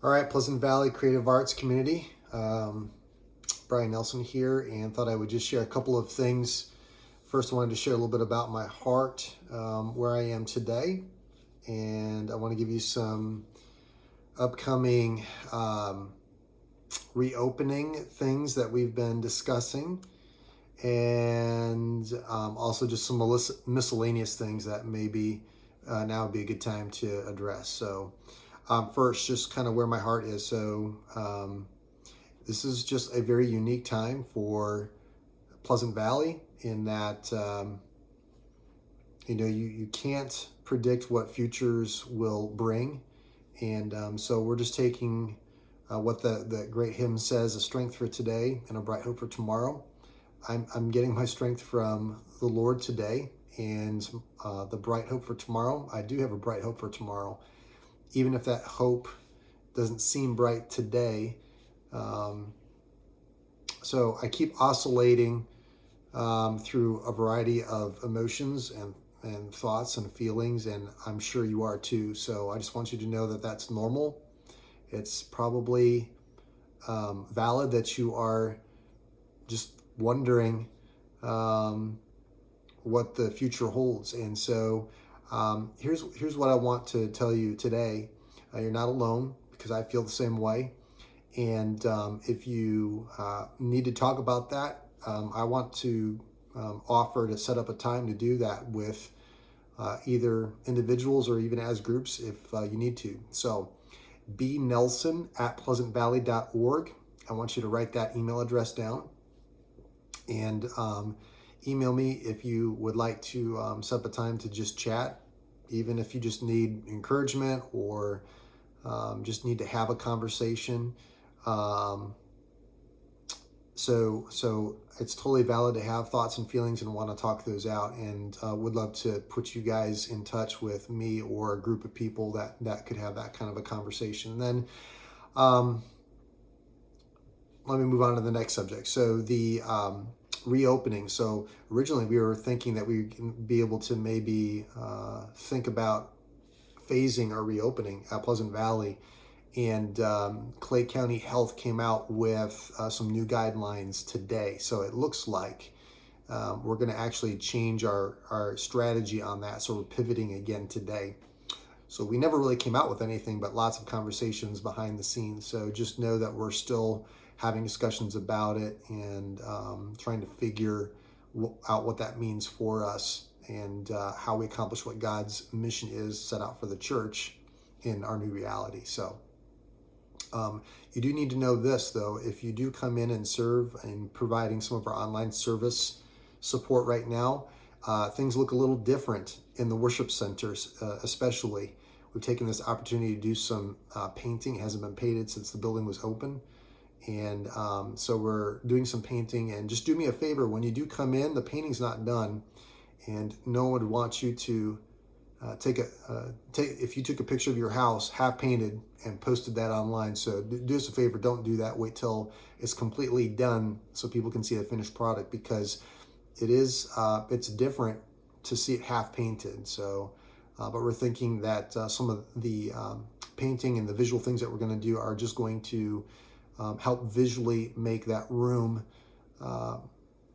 All right, Pleasant Valley Creative Arts Community. Brian Nelson here, and thought I would just share a couple of things. First, I wanted to share a little bit about my heart, where I am today, and I want to give you some upcoming reopening things that we've been discussing, and also just some miscellaneous things that maybe now would be a good time to address. So first, just kind of where my heart is. So this is just a very unique time for Pleasant Valley in that, you can't predict what futures will bring. And so we're just taking what the great hymn says, a strength for today and a bright hope for tomorrow. I'm getting my strength from the Lord today, and the bright hope for tomorrow. I do have a bright hope for tomorrow, even if that hope doesn't seem bright today. So I keep oscillating through a variety of emotions and thoughts and feelings, and I'm sure you are too. So I just want you to know that that's normal. It's probably valid that you are just wondering what the future holds. And so here's what I want to tell you today. You're not alone, because I feel the same way. And if you need to talk about that, I want to offer to set up a time to do that with either individuals or even as groups if you need to. So bnelson@pleasantvalley.org. I want you to write that email address down, and email me if you would like to set up a time to just chat, even if you just need encouragement or just need to have a conversation. So it's totally valid to have thoughts and feelings and want to talk those out, and would love to put you guys in touch with me or a group of people that could have that kind of a conversation. And then let me move on to the next subject. So the reopening. So originally we were thinking that we can be able to maybe think about phasing our reopening at Pleasant Valley. And Clay County Health came out with some new guidelines today. So it looks like we're going to actually change our strategy on that. So we're pivoting again today. So we never really came out with anything, but lots of conversations behind the scenes. So just know that we're still having discussions about it and trying to figure out what that means for us and how we accomplish what God's mission is set out for the church in our new reality. So you do need to know this, though. If you do come in and serve in providing some of our online service support right now, things look a little different in the worship centers, especially. We've taken this opportunity to do some painting. It hasn't been painted since the building was open. And so we're doing some painting. And just do me a favor, when you do come in, the painting's not done. And no one would want you to if you took a picture of your house half painted and posted that online. So do us a favor, don't do that. Wait till it's completely done so people can see the finished product, because it's different to see it half painted. So but we're thinking that some of the painting and the visual things that we're going to do are just going to help visually make that room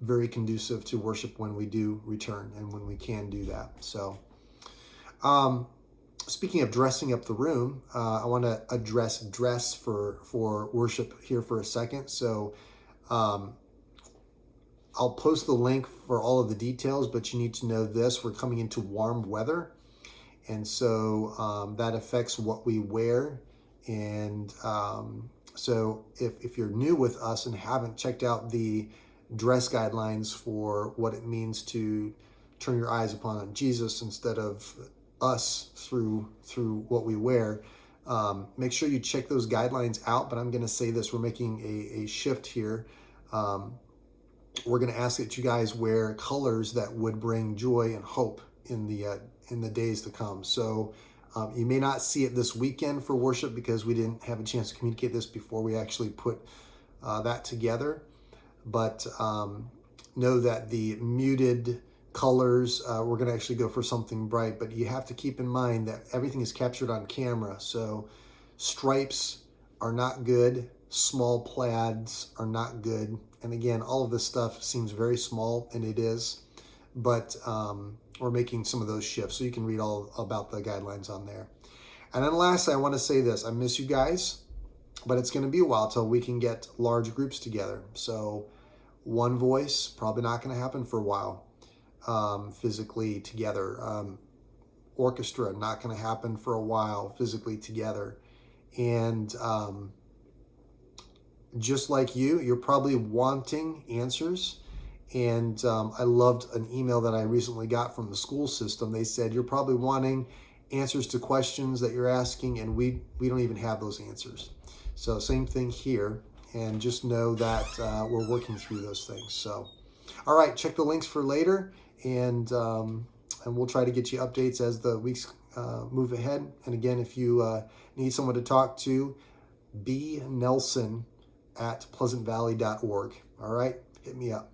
very conducive to worship when we do return and when we can do that. So speaking of dressing up the room, I want to address dress for worship here for a second. So I'll post the link for all of the details, but you need to know this: we're coming into warm weather, and so that affects what we wear. And so if you're new with us and haven't checked out the dress guidelines for what it means to turn your eyes upon Jesus instead of us through what we wear, make sure you check those guidelines out. But I'm going to say this: we're making a shift here. We're going to ask that you guys wear colors that would bring joy and hope in the days to come. So you may not see it this weekend for worship, because we didn't have a chance to communicate this before we actually put that together. But know that the muted colors, we're going to actually go for something bright, but you have to keep in mind that everything is captured on camera. So stripes are not good. Small plaids are not good. And again, all of this stuff seems very small, and it is, but we're making some of those shifts. So you can read all about the guidelines on there. And then lastly, I want to say this. I miss you guys, but it's going to be a while till we can get large groups together. So one voice, probably not going to happen for a while, physically together. Orchestra, not going to happen for a while, physically together. And just like you're probably wanting answers. And I loved an email that I recently got from the school system. They said, you're probably wanting answers to questions that you're asking, and we don't even have those answers. So same thing here, and just know that we're working through those things. So, all right, check the links for later, and we'll try to get you updates as the weeks move ahead. And again, if you need someone to talk to, B. Nelson at pleasantvalley.org. All right, hit me up.